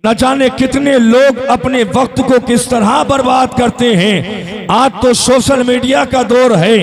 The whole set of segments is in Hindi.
न जाने कितने लोग अपने वक्त को किस तरह बर्बाद करते हैं। आज तो सोशल मीडिया का दौर है।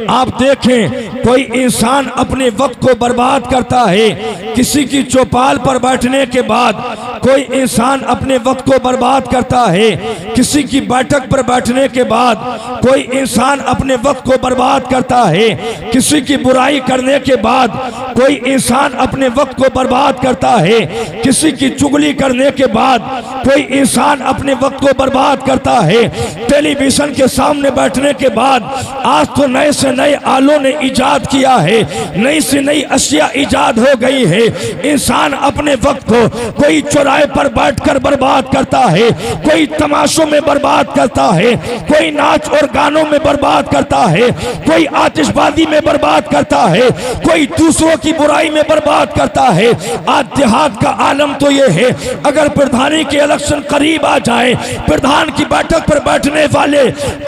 आप देखें, कोई इंसान अपने वक्त को बर्बाद करता है। किसी की चौपाल पर बैठने के बाद कोई इंसान अपने वक्त को बर्बाद करता है। किसी की बैठक पर बैठने के बाद कोई इंसान अपने वक्त को बर्बाद करता है। किसी की बुराई करने के बाद कोई इंसान अपने वक्त को बर्बाद करता है। किसी की चुगली करने के बाद कोई इंसान अपने वक्त को बर्बाद करता है। टेलीविजन के सामने बैठने के बाद आज तो नए से नए आलों ने इजाद किया है, नई से नई अशिया इजाद हो गई है। इंसान अपने वक्त को कोई चौराहे पर बैठकर बर्बाद करता है, कोई तमाशों में बर्बाद करता है, कोई नाच और गानों में बर्बाद करता है, कोई आतिशबाजी में बर्बाद करता है, कोई दूसरों की बुराई में बर्बाद करता है। आज देहात का आलम तो ये है, अगर प्रधानी के इलेक्शन करीब आ जाए, प्रधान की बैठक पर बैठने वाले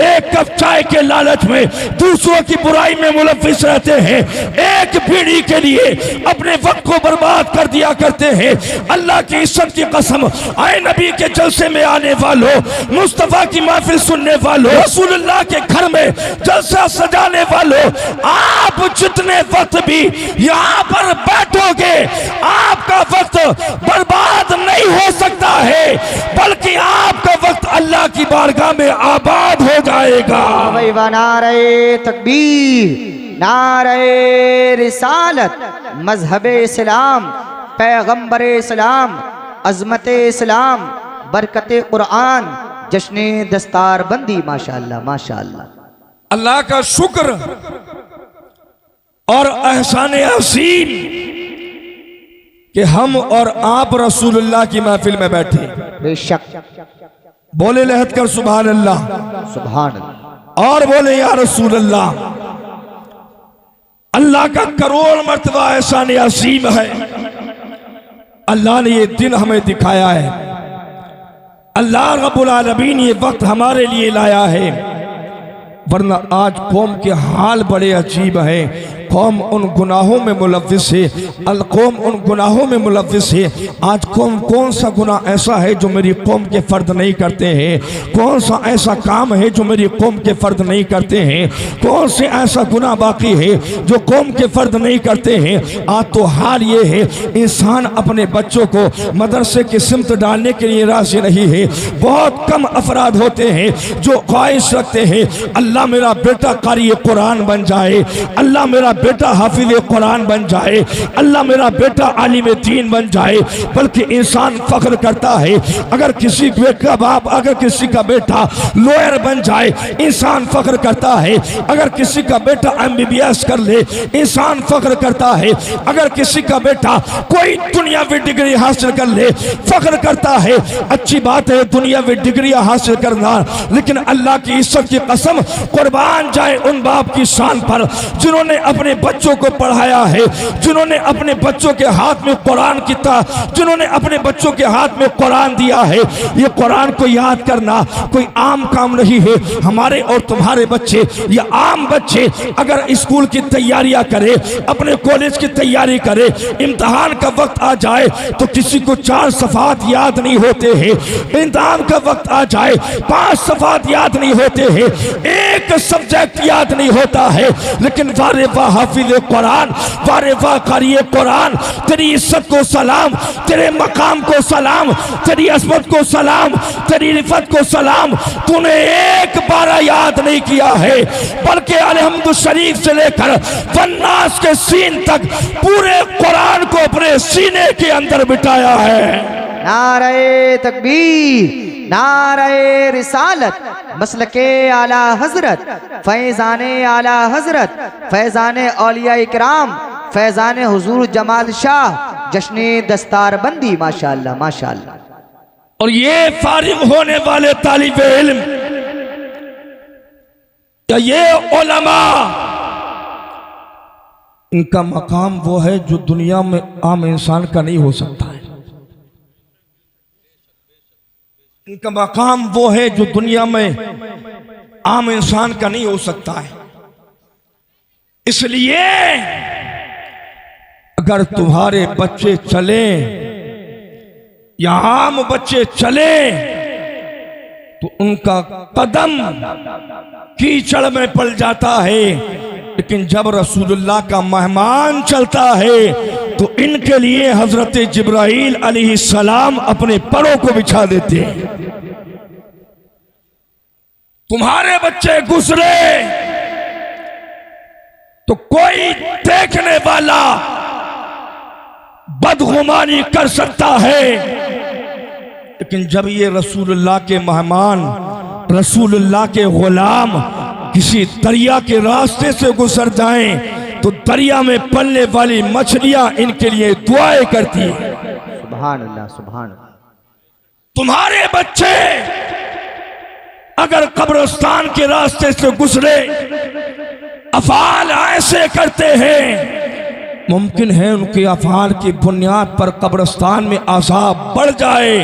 एक कप चाय के लालच में दूसरों की बुराई में मुलव्विस रहते हैं। एक बीड़ी के लिए अपने वक्त को बर्बाद कर दिया करते हैं। अल्लाह की इज्जत की कसम, आए नबी के जलसे में आने वालों, मुस्तफा की महफिल सुनने वालों, रसूलुल्लाह के घर में जलसा सजाने वालों, आप जितने वक्त भी यहाँ पर बैठोगे आपका वक्त बर्बाद नहीं हो सकता है, बल्कि आपका वक्त अल्लाह की बारगाह में आबाद हो जाएगा। नारे तकबीर, नारे रिसालत, मजहबे इस्लाम, पैगंबरे इस्लाम, अजमत इस्लाम, बरकते कुरान, जश्ने दस्तार बंदी। माशाअल्लाह माशाअल्लाह। अल्लाह का शुक्र और एहसान असीम कि हम और आप रसूलुल्लाह की महफिल में बैठे। बेशक। बोले लहत कर सुभान अल्लाह, सुभान अल्लाह। और बोले या रसूल अल्लाह। अल्लाह का करोड़ मर्तबा एहसान असीम है। अल्लाह ने ये दिन हमें दिखाया है। अल्लाह रब्बुल आलमीन ये वक्त हमारे लिए लाया है, वरना आज कौम के हाल बड़े अजीब हैं। कौम उन गुनाहों में मुलव्विस है, कौम उन गुनाहों में मुलव्विस है। आज कौम कौन सा गुनाह ऐसा है जो मेरी कौम के फर्द नहीं करते हैं? कौन सा ऐसा काम है जो मेरी कौम के फर्द नहीं करते हैं? कौन से ऐसा गुनाह बाकी है जो कौम के फर्द नहीं करते हैं? आज तो हाल ये है, इंसान अपने बच्चों को मदरसे की सिमत डालने के लिए राजी नहीं है। बहुत कम अफराद होते हैं जो ख्वाहिश रखते हैं अल्लाह मेरा बेटा कारी कुरान बन जाए, अल्लाह मेरा बेटा हाफिज कुरान बन जाए, अल्लाह मेरा बेटा आलिम दीन बन जाए। बल्कि इंसान फख्र करता है अगर किसी का बाप, अगर किसी का बेटा लॉयर बन जाए, इंसान फख्र करता है। अगर किसी का बेटा MBBS कर ले, इंसान फख्र करता है। अगर किसी का बेटा कोई दुनियावी डिग्री हासिल कर ले, फख्र करता है। अच्छी बात है दुनियावी डिग्रियां हासिल करना, लेकिन अल्लाह की इज्जत की कसम, कुर्बान जाए उन बाप की शान पर जिन्होंने अपने बच्चों को पढ़ाया है, जिन्होंने अपने बच्चों के हाथ में कुरान जिन्होंने अपने बच्चों के हाथ में कुरान दिया है। ये कुरान को याद करना कोई आम काम नहीं है। हमारे और तुम्हारे बच्चे या आम बच्चे अगर स्कूल की तैयारियां करे, अपने कॉलेज की तैयारी करे, इम्तिहान का वक्त आ जाए तो किसी को 4 सफ़ात याद नहीं होते हैं। इम्तिहान का वक्त आ जाए 5 सफ़ात याद नहीं होते हैं, एक सब्जेक्ट याद नहीं होता है। लेकिन वारे वाह हाफिज कुरान, वारे वाह कारी कुरान, तेरी इज्जत को सलाम, तेरे मकाम को सलाम, तेरी अज़मत को सलाम, तेरी रिफत को सलाम। तूने एक बार याद नहीं किया है, बल्कि अलहम्दु शरीफ से लेकर वन्नास के सीन तक पूरे कुरान को अपने सीने के अंदर बिठाया है। नारे तकबीर, नारे रिसालत, मसलके आला हजरत, फैजाने आला हजरत, फैजाने औलिया इकराम, फैजाने हुजूर जमाल शाह, जश्ने दस्तार बंदी। माशाअल्लाह माशाअल्लाह। और ये फारिग होने वाले तालिब इल्म या ये उलमा, इनका मकाम वो है जो दुनिया में आम इंसान का नहीं हो सकता है। इनका मकाम वो है जो दुनिया में आम इंसान का नहीं हो सकता है। इसलिए अगर तुम्हारे बच्चे चले या आम बच्चे चले तो उनका कदम कीचड़ में पड़ जाता है, लेकिन जब रसूलुल्लाह का मेहमान चलता है तो इनके लिए हजरत जिब्राइल अलैहिस्सलाम अपने परों को बिछा देते हैं। तुम्हारे बच्चे गुजरे तो कोई देखने वाला बदगुमानी कर सकता है, लेकिन जब ये रसूलुल्लाह के मेहमान, रसूलुल्लाह के गुलाम किसी दरिया के रास्ते से गुजर जाएं तो दरिया में पलने वाली मछलियां इनके लिए दुआएं करती हैं। सुभान अल्लाह, सुभान अल्लाह। तुम्हारे बच्चे अगर कब्रिस्तान के रास्ते से गुजरे, अफाल ऐसे करते हैं, मुमकिन है उनके अफाल की बुनियाद पर कब्रिस्तान में अज़ाब बढ़ जाए,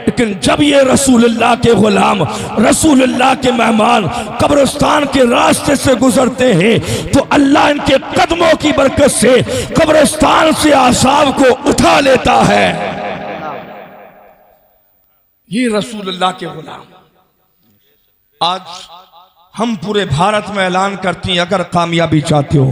लेकिन जब ये रसूलुल्लाह के गुलाम, रसूलुल्लाह के मेहमान कब्रिस्तान के रास्ते से गुजरते हैं तो अल्लाह इनके कदमों की बरकत से कब्रिस्तान से अज़ाब को उठा लेता है। ये रसूलुल्लाह के गुलाम। आज हम पूरे भारत में ऐलान करती हैं, अगर कामयाबी चाहते हो,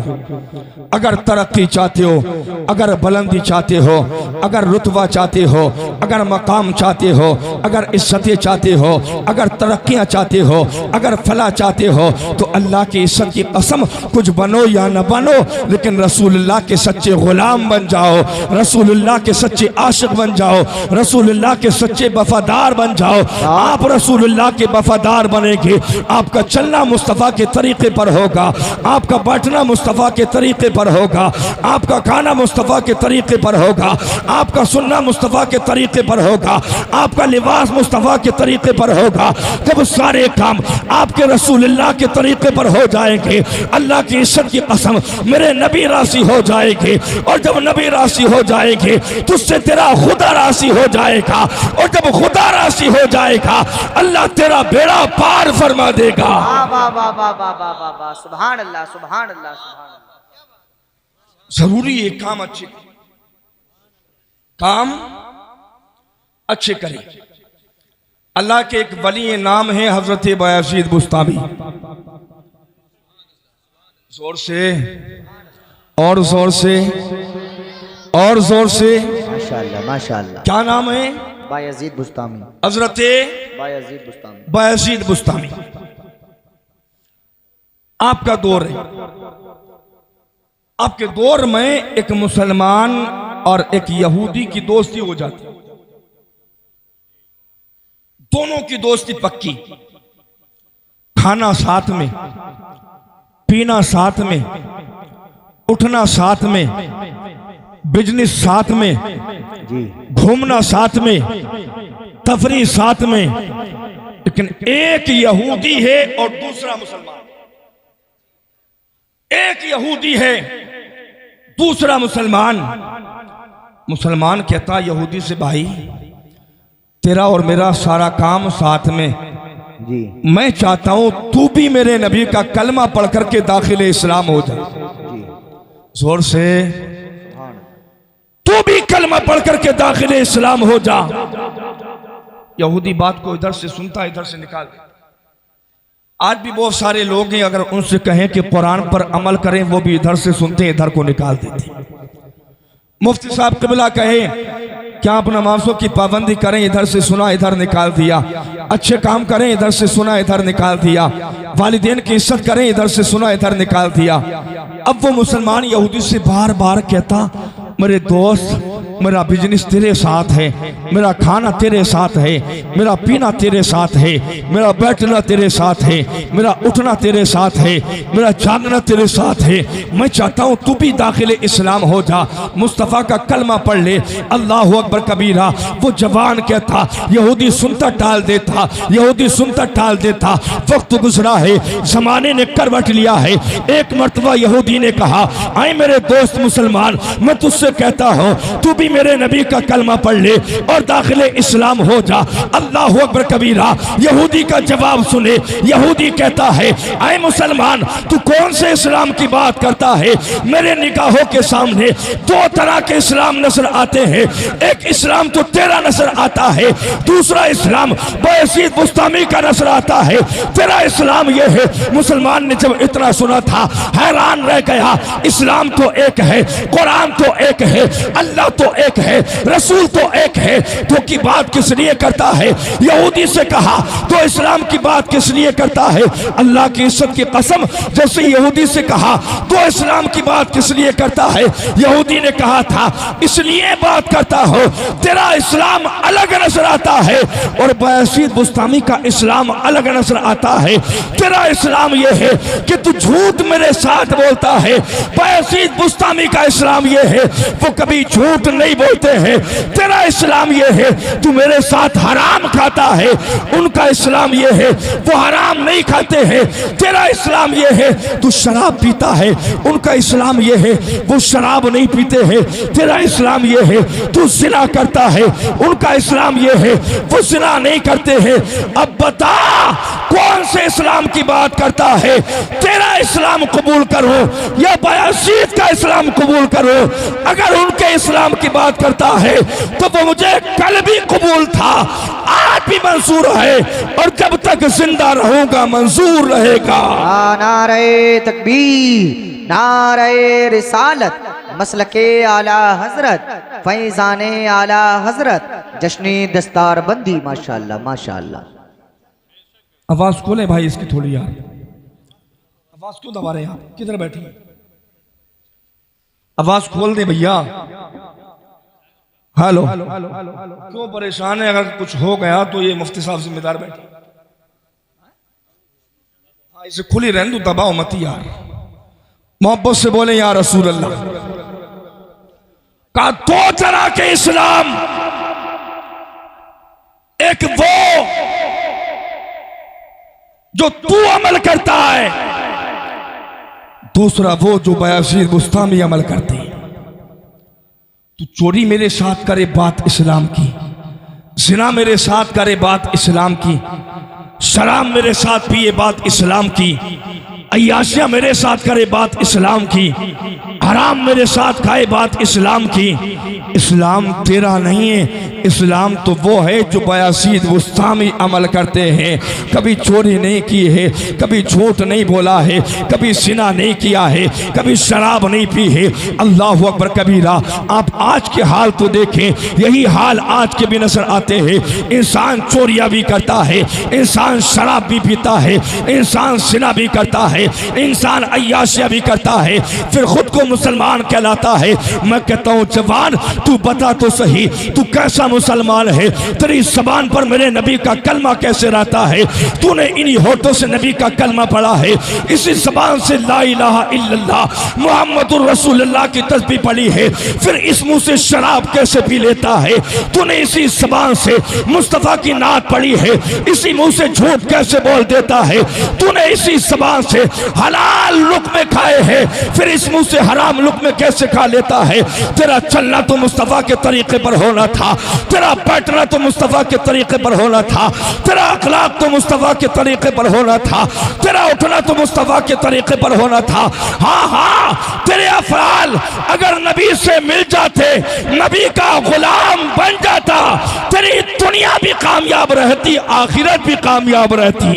अगर तरक्की चाहते हो, अगर बुलंदी चाहते हो, अगर रुतबा चाहते हो, अगर मकाम चाहते हो, अगर इज्जतें चाहते हो, अगर तरक्कियां चाहते हो, अगर फला चाहते हो, तो अल्लाह की इज्जत की कसम कुछ बनो या न बनो, लेकिन रसूलुल्लाह के सच्चे गुलाम बन जाओ, रसूलुल्लाह के सच्चे आशिक बन जाओ, रसूलुल्लाह के सच्चे वफादार बन जाओ। आप रसूलुल्लाह के वफादार बनेंगे, आपका चलना मुस्तफ़ा के तरीके पर होगा, आपका बैठना मुस्तफ़ा के तरीके पर होगा, आपका खाना मुस्तफ़ा के तरीके पर होगा, आपका सुनना मुस्तफ़ा के तरीके पर होगा, आपका लिबास मुस्तफ़ा के तरीके पर होगा। जब सारे काम आपके रसूलुल्लाह के तरीके पर हो जाएंगे, अल्लाह की इज्जत की कसम मेरे नबी राशि हो जाएंगे, और जब नबी राशि हो जाएंगे तो उससे तेरा खुदा राशि हो जाएगा, और जब खुदा राशि हो जाएगा अल्लाह तेरा बेड़ा पार फरमा देगा। वाह वाह वाह वाह वाह वाह वाह, सुभान अल्लाह, सुभान अल्लाह, सुभान अल्लाह। जरूरी है काम अच्छे, काम अच्छे करें। अल्लाह के एक वली नाम है हजरत बायजीद बुस्तामी। जोर से और जोर से और जोर से, माशाअल्लाह माशाअल्लाह। क्या नाम है? बायजीद बुस्तामी, हजरत बायजीद बुस्तामी, बायजीद बुस्तामी। आपका दौर है, आपके दौर में एक मुसलमान और एक यहूदी की दोस्ती हो जाती, दोनों की दोस्ती पक्की, खाना साथ में, पीना साथ में, उठना साथ में, बिजनेस साथ में जी, घूमना साथ में, तफरी साथ में। लेकिन एक यहूदी है और दूसरा मुसलमान, एक यहूदी है दूसरा मुसलमान। मुसलमान कहता यहूदी से, भाई तेरा और मेरा सारा काम साथ में जी, मैं चाहता हूं तू भी मेरे नबी का कलमा पढ़ करके दाखिले इस्लाम हो जाए। जी, जोर से, सुभान, तू भी कलमा पढ़ करके दाखिले इस्लाम हो जा। यहूदी बात को इधर से सुनता, इधर से निकाल देता। आज भी बहुत सारे लोग हैं, अगर उनसे कहें कि कुरान पर अमल करें, वो भी इधर से सुनते, इधर को निकाल देते। मुफ्ती साहब क़िबला कहे क्या आप नमाजों की पाबंदी करें, इधर से सुना इधर निकाल दिया। अच्छे काम करें, इधर से सुना इधर निकाल दिया। वालिदैन की इज्जत करें, इधर से सुना इधर निकाल दिया। अब वो मुसलमान यहूदी से बार बार कहता, मेरे दोस्त मेरा बिजनेस तेरे साथ है, मेरा खाना तेरे साथ है, मेरा पीना तेरे साथ है, मेरा बैठना तेरे साथ है, मेरा उठना तेरे साथ है, मेरा जागना तेरे साथ है। मैं चाहता हूँ तू भी दाखिले इस्लाम हो जा, मुस्तफ़ा का कलमा पढ़ ले, अल्लाह अकबर कबीरा। वो जवान कहता, यहूदी सुनता टाल देता, यहूदी सुनता टाल देता। वक्त गुजरा है, जमाने ने करवट लिया है। एक मर्तबा यहूदी ने कहा, आए मेरे दोस्त मुसलमान, मैं तुझसे कहता हूँ तू भी भी मेरे नबी का कलमा पढ़ ले और दाखिले इस्लाम हो जा। अल्लाह अकबर कबीरा। यहूदी का जवाब सुने। यहूदी कहता है, आए मुसलमान, तू कौन से इस्लाम की बात करता है? मेरे निगाहों के सामने दो तरह के इस्लाम नजर आते हैं। एक इस्लाम तो तेरा नजर आता है, दूसरा इस्लाम बयसीद बुस्तामी का नजर आता है। तेरा इस्लाम यह है। मुसलमान ने जब इतना सुना था हैरान रह गया। इस्लाम तो एक है, कुरान तो एक है, अल्लाह तो एक है, रसूल तो एक है, तो की बात किस लिए करता है? यहूदी से कहा तो इस्लाम की बात किस लिए करता है? अल्लाह की इज्जत की कसम, जैसे यहूदी से कहा तो इस्लाम की बात किस लिए करता है? यहूदी ने कहा था इसलिए बात करता हो, तेरा इस्लाम अलग नजर आता है और बयसीद बुस्तामी का इस्लाम अलग नजर आता है। तेरा इस्लाम यह है कि तू झूठ मेरे साथ बोलता है। बयसीद बुस्तामी का इस्लाम यह है वो कभी झूठ नहीं बोलते हैं। तेरा इस्लाम यह है तू मेरे साथ हराम खाता है। उनका इस्लाम यह है वो हराम नहीं खाते हैं। तेरा इस्लाम यह है तू शराब पीता है। उनका इस्लाम यह है वो शराब नहीं पीते हैं। तेरा इस्लाम यह है तू जिना करता है। उनका इस्लाम यह है वो जिना नहीं करते हैं। अब बता कौन से इस्लाम की बात करता है? तेरा इस्लाम कबूल करो या बयासीद का इस्लाम कबूल करो? अगर उनके इस्लाम की बात करता है तो वो मुझे कल भी कबूल था, आज भी मंजूर है और जब तक जिंदा रहूंगा मंजूर रहेगा। नारे तकबीर, नारे रिसालत, मसलके आला हजरत, फैजाने आला हजरत, जश्ने दस्तार बंदी। माशाअल्लाह माशाअल्लाह। आवाज खोले भाई इसकी थोड़ी यार। आवाज क्यों दबा रहे हैं आप? किधर बैठे? आवाज खोल दे भैया। हेलो, क्यों परेशान है? अगर कुछ हो गया तो ये मुफ्ती साहब जिम्मेदार बैठे। हाँ, इसे खुली रहने दो, दबाओ मत यार। मोहब्बत से बोले या रसूल अल्लाह। का दो तरह के इस्लाम, एक वो जो तू अमल करता है, दूसरा वो जो बयासीद बुस्तामी अमल करते हैं। तू चोरी मेरे साथ करे बात इस्लाम की, जिना मेरे साथ करे बात इस्लाम की, शराब मेरे साथ पिए बात इस्लाम की, अय्याशिया मेरे साथ करे बात इस्लाम की, हराम मेरे साथ खाए बात इस्लाम की। इस्लाम तेरा नहीं है। इस्लाम तो वो है जो बयासीद बुस्तामी अमल करते हैं। कभी चोरी नहीं की है, कभी झूठ नहीं बोला है, कभी सिना नहीं किया है, कभी शराब नहीं पी है। अल्लाह अकबर कबीरा। आप आज के हाल तो देखें, यही हाल आज के भी नजर आते हैं। इंसान चोरियां भी करता है, इंसान शराब भी पीता है, इंसान सिना भी करता है, इंसान अय्याशिया भी करता है, फिर खुद को मुसलमान कहलाता है। मैं कहता हूं जवान, तू बता तो सही, तू कैसा मुसलमान है? तेरी ज़बान पर मेरे नबी का कलमा कैसे रहता है? तूने इन्हीं होठों से नबी का कलमा पढ़ा है, इसी ज़बान से ला इलाहा इल्लल्लाह मुहम्मदुर रसूलुल्लाह की तस्बीह पढ़ी है, फिर इस मुंह से शराब कैसे पी लेता है? तूने इसी ज़बान से मुस्तफ़ा की नात पढ़ी है, इसी मुंह से झूठ कैसे बोल देता है? तूने इसी ज़बान से हलाल लुक़्मे खाए हैं, फिर इस मुंह से हराम लुक़्मे कैसे खा लेता है? तेरा चलना तो मुस्तफ़ा के तरीके पर होना था, तेरा बैठना तो मुस्तफ़ा के तरीके पर होना था, तेरा अखलाक तो मुस्तफ़ा के तरीके पर होना था, तेरा उठना तो मुस्तफ़ा के तरीके पर होना था। हाँ हाँ, तेरे अफ़आल अगर नबी से मिल जाते, नबी का गुलाम बन जाता, तेरी दुनिया भी कामयाब रहती, आखिरत भी कामयाब रहती।